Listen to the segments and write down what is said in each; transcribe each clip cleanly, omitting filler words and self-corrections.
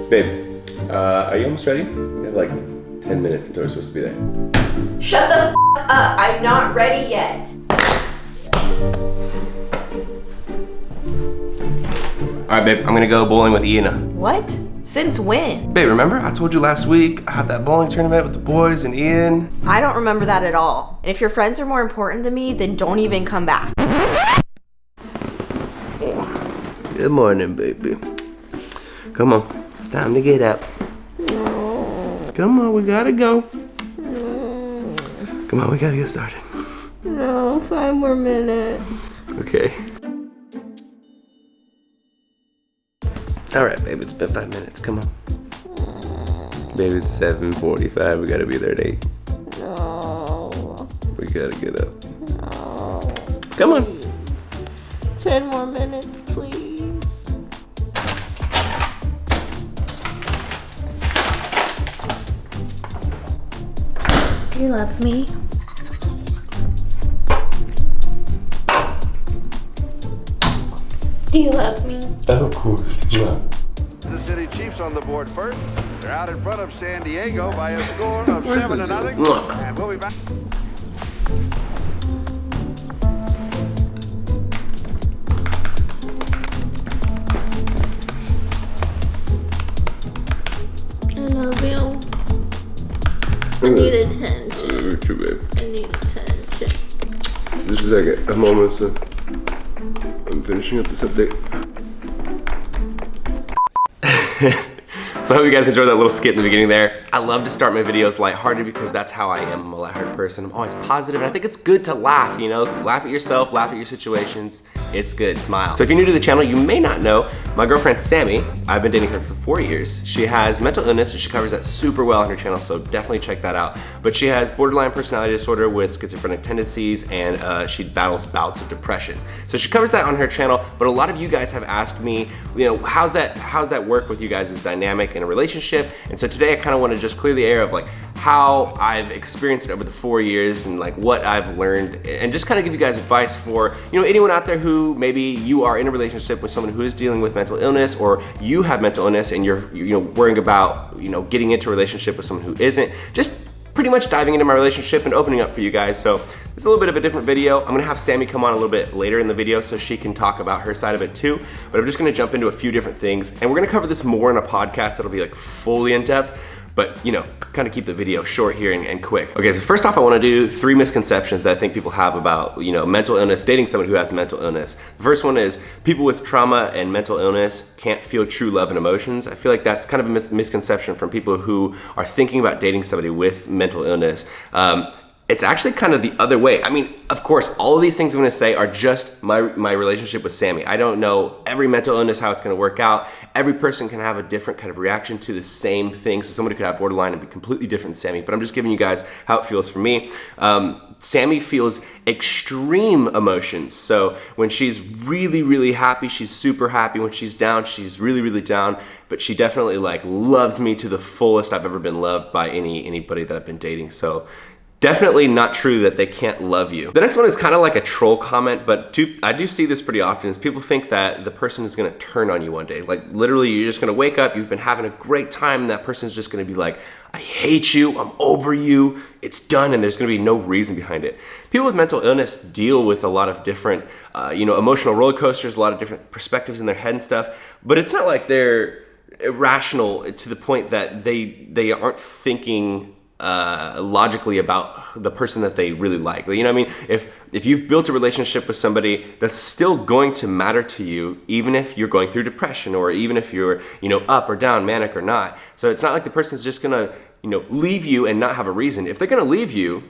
Babe, are you almost ready? We have like 10 minutes until we're supposed to be there. Shut the f up! I'm not ready yet. Alright, babe, I'm gonna go bowling with Ian. What? Since when? Babe, remember? I told you last week I had that bowling tournament with the boys and Ian. I don't remember that at all. And if your friends are more important to me, then don't even come back. Good morning, baby. Come on, it's time to get up. No. Come on, we gotta go. No. Come on, we gotta get started. No, 5 more minutes. Okay. Alright, babe, it's been 5 minutes. Come on. Baby, it's 7:45. We gotta be there at 8. No. We gotta get up. No. Come on. 10 more minutes, please. You love me. Do you love me? Of course, yeah. The City Chiefs on the board first. They're out in front of San Diego by a score of 7-0. And we'll be back. I love you. I need attention. Me too, babe. I need attention. Just a second. I'm almost I'm finishing up this update. So I hope you guys enjoyed that little skit in the beginning there. I love to start my videos lighthearted because that's how I am. I'm a lighthearted person. I'm always positive, and I think it's good to laugh, you know? Laugh at yourself, laugh at your situations. It's good, smile. So if you're new to the channel, you may not know, my girlfriend Sammy, I've been dating her for 4 years. She has mental illness, and she covers that super well on her channel, so definitely check that out. But she has borderline personality disorder with schizophrenic tendencies, and she battles bouts of depression. So she covers that on her channel, but a lot of you guys have asked me, you know, how's that work with you guys' dynamic in a relationship? And so today I kind of want to just clear the air of like how I've experienced it over the 4 years and like what I've learned, and just kind of give you guys advice for, you know, anyone out there who maybe you are in a relationship with someone who is dealing with mental illness, or you have mental illness and you're, you know, worrying about, you know, getting into a relationship with someone who isn't. Just pretty much diving into my relationship and opening up for you guys. So it's a little bit of a different video. I'm gonna have Sammy come on a little bit later in the video so she can talk about her side of it too. But I'm just gonna jump into a few different things, and we're gonna cover this more in a podcast that'll be like fully in depth. But, you know, kind of keep the video short here and quick. Okay, so first off, I wanna do 3 misconceptions that I think people have about, you know, mental illness, dating someone who has mental illness. The first one is people with trauma and mental illness can't feel true love and emotions. I feel like that's kind of a misconception from people who are thinking about dating somebody with mental illness. It's actually kind of the other way. I mean, of course, all of these things I'm gonna say are just my relationship with Sammy. I don't know every mental illness, how it's gonna work out. Every person can have a different kind of reaction to the same thing. So somebody could have borderline and be completely different than Sammy, but I'm just giving you guys how it feels for me. Sammy feels extreme emotions. So when she's really, really happy, she's super happy. When she's down, she's really, really down. But she definitely like loves me to the fullest I've ever been loved by anybody that I've been dating. So definitely not true that they can't love you. The next one is kind of like a troll comment, but I do see this pretty often, is people think that the person is gonna turn on you one day. Like literally you're just gonna wake up, you've been having a great time, and that person's just gonna be like, I hate you, I'm over you, it's done, and there's gonna be no reason behind it. People with mental illness deal with a lot of different, you know, emotional roller coasters, a lot of different perspectives in their head and stuff, but it's not like they're irrational to the point that they aren't thinking logically about the person that they really like. You know what I mean? If you've built a relationship with somebody, that's still going to matter to you, even if you're going through depression, or even if you're, you know, up or down, manic or not. So it's not like the person's just gonna, you know, leave you and not have a reason. If they're gonna leave you,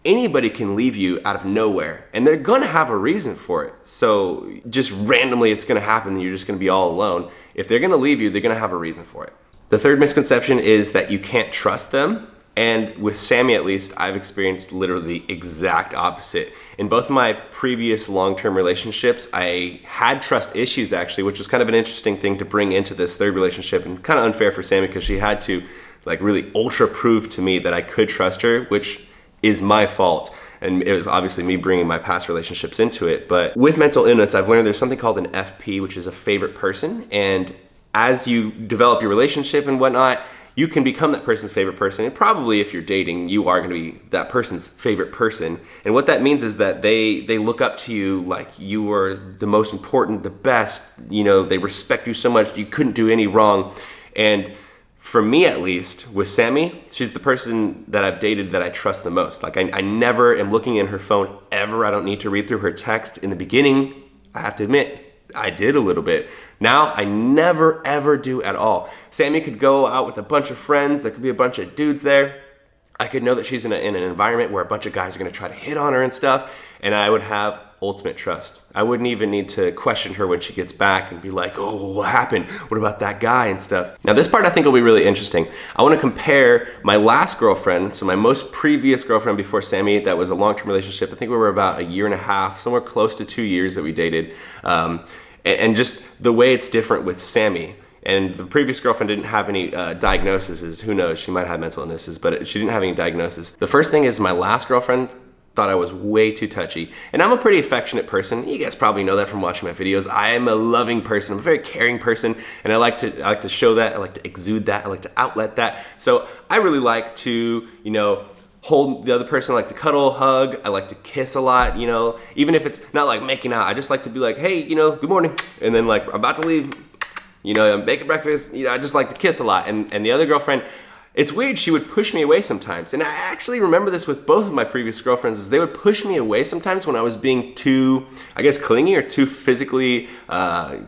anybody can leave you out of nowhere, and they're gonna have a reason for it. So just randomly it's gonna happen and you're just gonna be all alone. If they're gonna leave you, they're gonna have a reason for it. The third misconception is that you can't trust them. And with Sammy, at least, I've experienced literally the exact opposite. In both of my previous long-term relationships, I had trust issues actually, which was kind of an interesting thing to bring into this third relationship, and kind of unfair for Sammy because she had to like really ultra prove to me that I could trust her, which is my fault. And it was obviously me bringing my past relationships into it. But with mental illness, I've learned there's something called an FP, which is a favorite person. And as you develop your relationship and whatnot, you can become that person's favorite person. And probably if you're dating, you are going to be that person's favorite person. And what that means is that they look up to you like you are the most important, the best. You know, they respect you so much. You couldn't do any wrong. And for me, at least, with Sammy, she's the person that I've dated that I trust the most. Like I never am looking in her phone ever. I don't need to read through her text. In the beginning, I have to admit, I did a little bit. Now, I never, ever do at all. Sammy could go out with a bunch of friends. There could be a bunch of dudes there. I could know that she's in an environment where a bunch of guys are going to try to hit on her and stuff, and I would have ultimate trust. I wouldn't even need to question her when she gets back and be like, oh, what happened? What about that guy and stuff? Now, this part I think will be really interesting. I want to compare my last girlfriend, so my most previous girlfriend before Sammy, that was a long-term relationship. I think we were about a year and a half, somewhere close to 2 years that we dated. And just the way it's different with Sammy. And the previous girlfriend didn't have any diagnoses. Who knows? She might have mental illnesses, but she didn't have any diagnosis. The first thing is my last girlfriend thought I was way too touchy. And I'm a pretty affectionate person. You guys probably know that from watching my videos. I am a loving person. I'm a very caring person, and I like to show that. I like to exude that. I like to outlet that. So I really like to, you know, hold the other person. I like to cuddle, hug. I like to kiss a lot, you know, even if it's not like making out. I just like to be like, hey, you know, good morning. And then like, I'm about to leave, you know, I'm making breakfast. You know, I just like to kiss a lot. And the other girlfriend, it's weird, she would push me away sometimes. And I actually remember this with both of my previous girlfriends, is they would push me away sometimes when I was being too, I guess, clingy or too physically,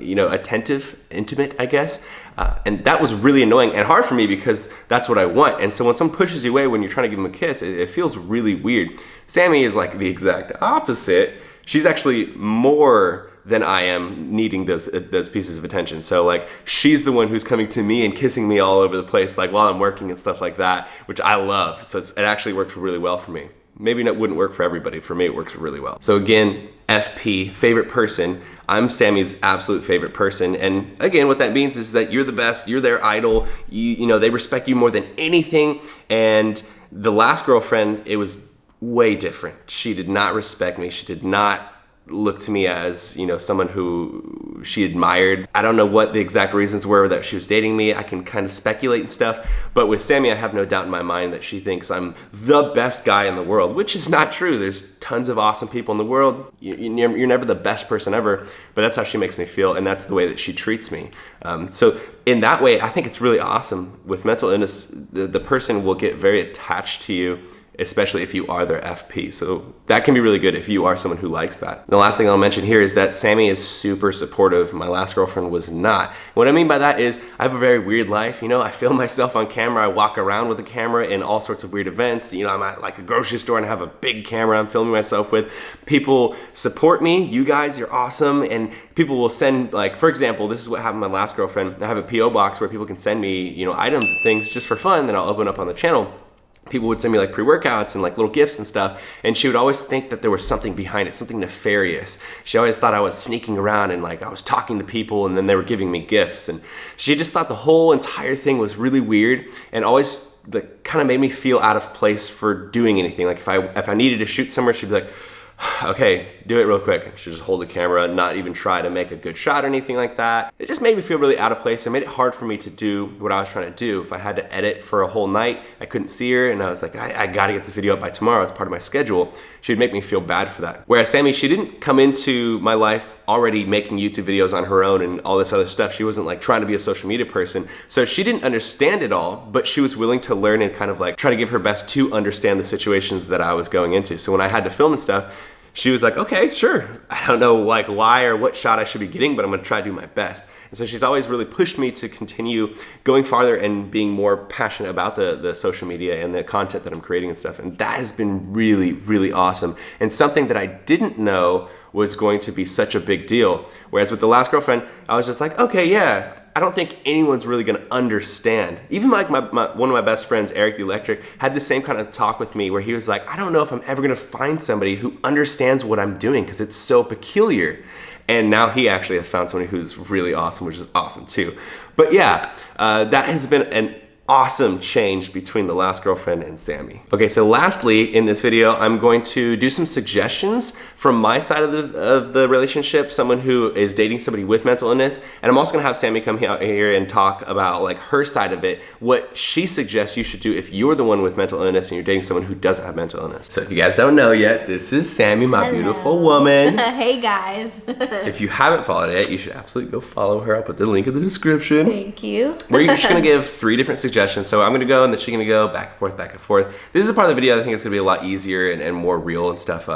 you know, attentive, intimate, I guess. And that was really annoying and hard for me because that's what I want. And so when someone pushes you away when you're trying to give them a kiss, it feels really weird. Sammy is like the exact opposite. She's actually more than I am needing those pieces of attention. So like, she's the one who's coming to me and kissing me all over the place, like while I'm working and stuff like that, which I love. So it actually works really well for me. Maybe it wouldn't work for everybody. For me, it works really well. So again, FP, favorite person. I'm Sammy's absolute favorite person. And again, what that means is that you're the best, you're their idol. You know, they respect you more than anything. And the last girlfriend, it was way different. She did not respect me. She did not look to me as, you know, someone who she admired. I don't know what the exact reasons were that she was dating me. I can kind of speculate and stuff. But with Sammy, I have no doubt in my mind that she thinks I'm the best guy in the world, which is not true. There's tons of awesome people in the world. You're never the best person ever, but that's how she makes me feel, and that's the way that she treats me. So in that way, I think it's really awesome. With mental illness, the person will get very attached to you, especially if you are their FP. So that can be really good if you are someone who likes that. The last thing I'll mention here is that Sammy is super supportive. My last girlfriend was not. What I mean by that is I have a very weird life. You know, I film myself on camera. I walk around with a camera in all sorts of weird events. You know, I'm at like a grocery store and I have a big camera I'm filming myself with. People support me. You guys, you're awesome. And people will send, like, for example, this is what happened with my last girlfriend. I have a PO box where people can send me, you know, items and things just for fun that I'll open up on the channel. People would send me like pre-workouts and like little gifts and stuff, and she would always think that there was something behind it, something nefarious. She always thought I was sneaking around and like I was talking to people and then they were giving me gifts, and she just thought the whole entire thing was really weird and always like kind of made me feel out of place for doing anything. Like if I needed to shoot somewhere, she'd be like, okay, do it real quick. She'd just hold the camera, not even try to make a good shot or anything like that. It just made me feel really out of place. It made it hard for me to do what I was trying to do. If I had to edit for a whole night, I couldn't see her, and I was like, I gotta get this video up by tomorrow. It's part of my schedule. She'd make me feel bad for that. Whereas Sammy, she didn't come into my life already making YouTube videos on her own and all this other stuff. She wasn't like trying to be a social media person. So she didn't understand it all, but she was willing to learn and kind of like try to give her best to understand the situations that I was going into. So when I had to film and stuff, she was like, okay, sure. I don't know like why or what shot I should be getting, but I'm gonna try to do my best. And so she's always really pushed me to continue going farther and being more passionate about the social media and the content that I'm creating and stuff. And that has been really, really awesome. And something that I didn't know was going to be such a big deal. Whereas with the last girlfriend, I was just like, okay, yeah, I don't think anyone's really gonna understand. Even like one of my best friends, Eric the Electric, had the same kind of talk with me where he was like, I don't know if I'm ever gonna find somebody who understands what I'm doing because it's so peculiar. And now he actually has found somebody who's really awesome, which is awesome too. But yeah, that has been an awesome change between the last girlfriend and Sammy. Okay, so lastly in this video, I'm going to do some suggestions from my side of the relationship, someone who is dating somebody with mental illness, and I'm also gonna have Sammy come out here and talk about like her side of it, what she suggests you should do if you're the one with mental illness and you're dating someone who doesn't have mental illness. So if you guys don't know yet, this is Sammy, my beautiful woman. Hey guys. If you haven't followed it, you should absolutely go follow her. I'll put the link in the description. Thank you. We're just gonna give 3 different suggestions. So I'm gonna go and then she's gonna go back and forth, back and forth. This is the part of the video I think it's gonna be a lot easier and more real and stuff.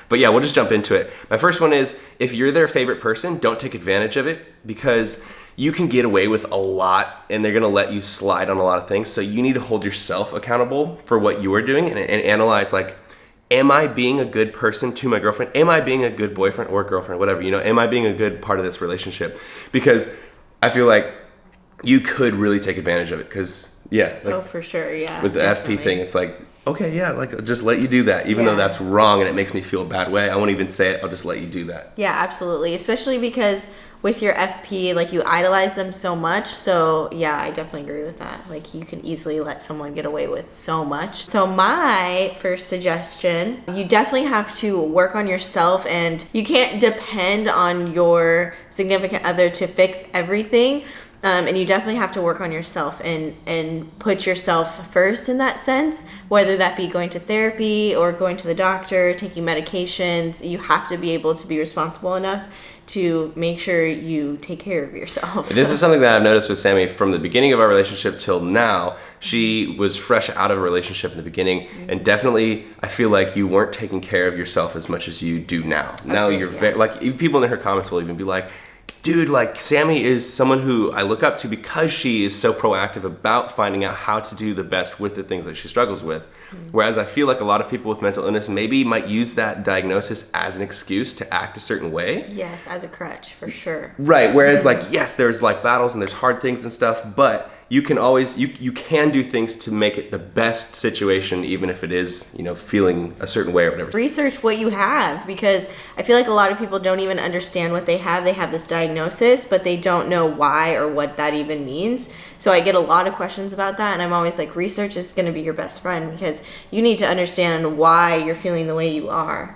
But yeah, we'll just jump into it. My first one is, if you're their favorite person, don't take advantage of it, because you can get away with a lot and they're gonna let you slide on a lot of things. So you need to hold yourself accountable for what you are doing and analyze, like, am I being a good person to my girlfriend? Am I being a good boyfriend or girlfriend, whatever, you know, am I being a good part of this relationship? Because I feel like you could really take advantage of it, because yeah, like, Oh, for sure, yeah. with the definitely. FP thing, it's like, okay, yeah, like, I'll just let you do that, even though Yeah. that's wrong and it makes me feel a bad way. I won't even say it, I'll just let you do that. Yeah, absolutely. Especially because with your FP, like, you idolize them so much. So yeah, I definitely agree with that. Like, you can easily let someone get away with so much. So my first suggestion, you definitely have to work on yourself, and you can't depend on your significant other to fix everything. And you definitely have to work on yourself and put yourself first in that sense, whether that be going to therapy or going to the doctor, taking medications. You have to be able to be responsible enough to make sure you take care of yourself. This is something that I've noticed with Sammy from the beginning of our relationship till now. She was fresh out of a relationship in the beginning, and definitely I feel like you weren't taking care of yourself as much as you do now. Now you're very, like, people in her comments will even be like, dude, like, Sammy is someone who I look up to because she is so proactive about finding out how to do the best with the things that she struggles with. Whereas I feel like a lot of people with mental illness maybe might use that diagnosis as an excuse to act a certain way. Yes, as a crutch, for sure. Right, whereas like, yes, there's like battles and there's hard things and stuff, but you can always, you can do things to make it the best situation, even if it is, you know, feeling a certain way or whatever. Research what you have, because I feel like a lot of people don't even understand what they have. They have this diagnosis, but they don't know why or what that even means. So I get a lot of questions about that, and I'm always like, research is going to be your best friend, because you need to understand why you're feeling the way you are.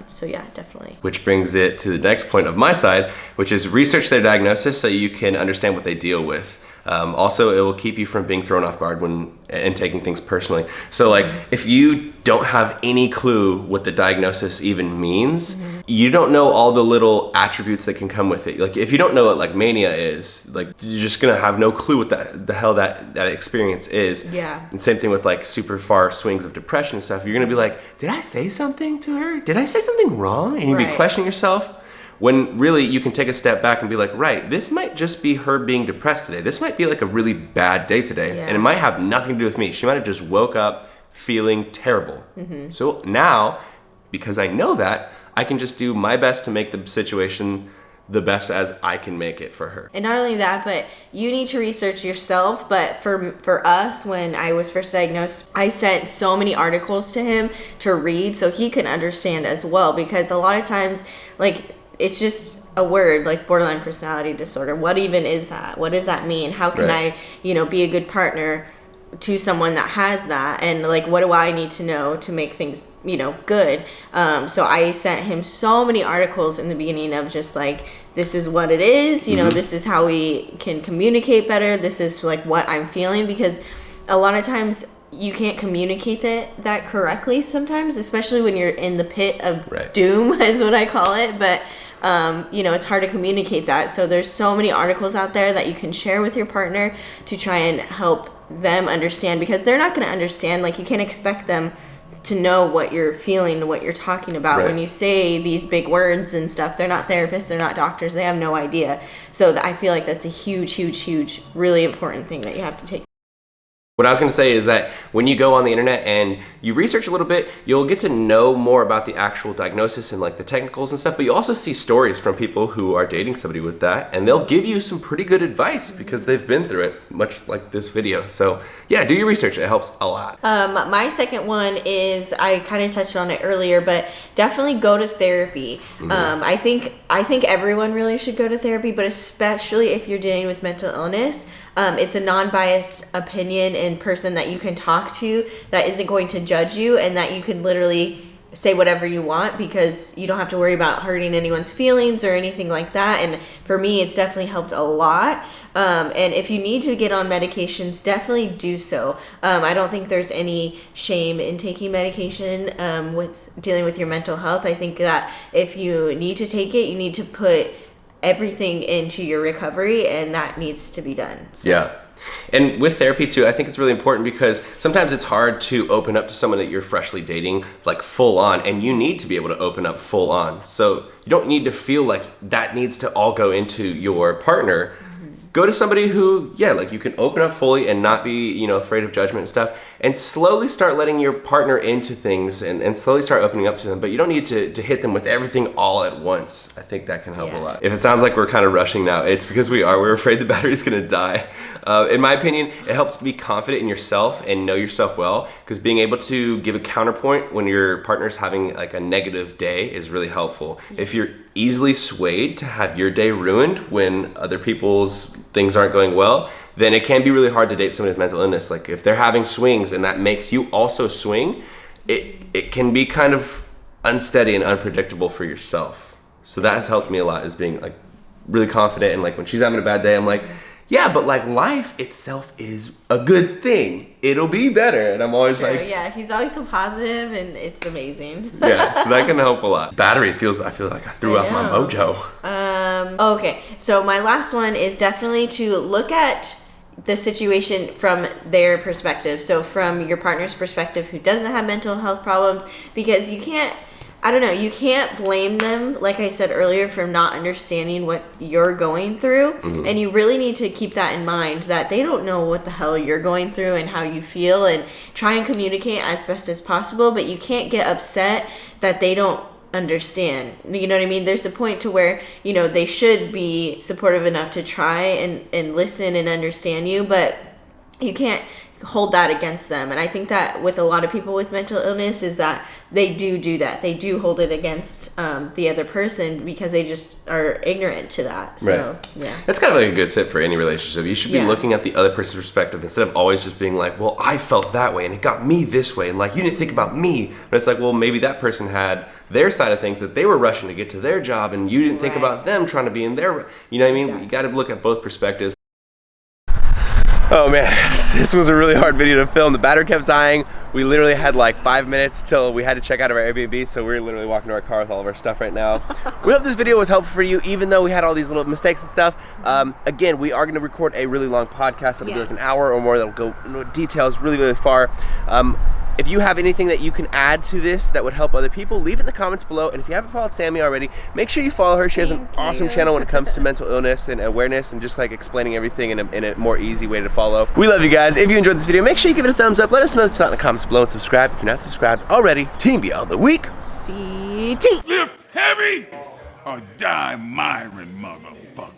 So yeah, definitely. Which brings it to the next point of my side, which is research their diagnosis so you can understand what they deal with. Also, it will keep you from being thrown off guard and taking things personally. So like, if you don't have any clue what the diagnosis even means, you don't know all the little attributes that can come with it. Like, if you don't know what like mania is, like, you're just gonna have no clue what the hell that experience is. Yeah. And same thing with like super far swings of depression and stuff. You're gonna be like, did I say something to her? Did I say something wrong? And you'd be Right. questioning yourself. When really you can take a step back and be like, right, this might just be her being depressed today. This might be like a really bad day today. Yeah. And it might have nothing to do with me. She might have just woke up feeling terrible. So now, because I know that, I can just do my best to make the situation the best as I can make it for her. And not only that, but you need to research yourself. But for us, when I was first diagnosed, I sent so many articles to him to read so he can understand as well. Because a lot of times, like, it's just a word, like borderline personality disorder. What even is that? What does that mean? How can Right. I, you know, be a good partner to someone that has that? And like, what do I need to know to make things, you know, good? So I sent him so many articles in the beginning of just like, this is what it is, you know, this is how we can communicate better. This is like what I'm feeling, because a lot of times you can't communicate that correctly sometimes, especially when you're in the pit of Right. doom is what I call it. But you know, it's hard to communicate that. So there's so many articles out there that you can share with your partner to try and help them understand, because they're not going to understand. Like, you can't expect them to know what you're feeling, what you're talking about. Right. When you say these big words and stuff, they're not therapists, they're not doctors, they have no idea. So I feel like that's a huge, really important thing that you have to take. What I was going to say is that when you go on the internet and you research a little bit, you'll get to know more about the actual diagnosis and like the technicals and stuff, but you also see stories from people who are dating somebody with that, and they'll give you some pretty good advice because they've been through it, much like this video. So yeah, do your research. It helps a lot. My second one is, I kind of touched on it earlier, but definitely go to therapy. I think everyone really should go to therapy, but especially if you're dealing with mental illness, it's a non-biased opinion and person that you can talk to that isn't going to judge you, and that you can literally say whatever you want because you don't have to worry about hurting anyone's feelings or anything like that. And for me, it's definitely helped a lot. And if you need to get on medications, definitely do so. I don't think there's any shame in taking medication with dealing with your mental health. I think that if you need to take it, you need to put everything into your recovery, and that needs to be done. So. Yeah. And with therapy too, I think it's really important because sometimes it's hard to open up to someone that you're freshly dating, like full on, and you need to be able to open up full on. So you don't need to feel like that needs to all go into your partner. Go to somebody who, yeah, like you can open up fully and not be, you know, afraid of judgment and stuff, and slowly start letting your partner into things and slowly start opening up to them. But you don't need to hit them with everything all at once. I think that can help a lot. If it sounds like we're kind of rushing now, it's because we're afraid the battery's gonna die. In my opinion, it helps to be confident in yourself and know yourself well, because being able to give a counterpoint when your partner's having like a negative day is really helpful. If you're easily swayed to have your day ruined when other people's things aren't going well, then it can be really hard to date someone with mental illness. Like if they're having swings and that makes you also swing, it can be kind of unsteady and unpredictable for yourself. So that has helped me a lot, is being like really confident, and like when she's having a bad day, I'm like, yeah, but like life itself is a good thing. It'll be better. And I'm always like, yeah, he's always so positive, and it's amazing. Yeah, so that can help a lot. Battery I feel like I threw off my mojo. Okay, so my last one is definitely to look at the situation from their perspective. So from your partner's perspective who doesn't have mental health problems, because you can't blame them, like I said earlier, for not understanding what you're going through. Mm-hmm. And you really need to keep that in mind, that they don't know what the hell you're going through and how you feel, and try and communicate as best as possible. But you can't get upset that they don't understand. You know what I mean? There's a point to where, you know, they should be supportive enough to try and listen and understand you, but you can't hold that against them. And I think that with a lot of people with mental illness is that they do that. They do hold it against the other person because they just are ignorant to that. So, right. Yeah. That's kind of like a good tip for any relationship. You should be looking at the other person's perspective instead of always just being like, well, I felt that way and it got me this way. And like, you didn't think about me. But it's like, well, maybe that person had their side of things, that they were rushing to get to their job and you didn't think about them trying to be in their, you know what I mean? Exactly. You got to look at both perspectives. Oh man, this was a really hard video to film. The battery kept dying. We literally had like 5 minutes till we had to check out of our Airbnb, so we're literally walking to our car with all of our stuff right now. We hope this video was helpful for you, even though we had all these little mistakes and stuff. Again, we are gonna record a really long podcast. That'll be like an hour or more. That'll go into details really, really far. If you have anything that you can add to this that would help other people, leave it in the comments below. And if you haven't followed Sammy already, make sure you follow her. She has an awesome channel when it comes to mental illness and awareness and just like explaining everything in a more easy way to follow. We love you guys. If you enjoyed this video, make sure you give it a thumbs up. Let us know in the comments below, and subscribe if you're not subscribed already. Team Beyond the Week. CT. Lift heavy or die Myron, motherfucker.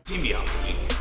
Team Beyond the Week.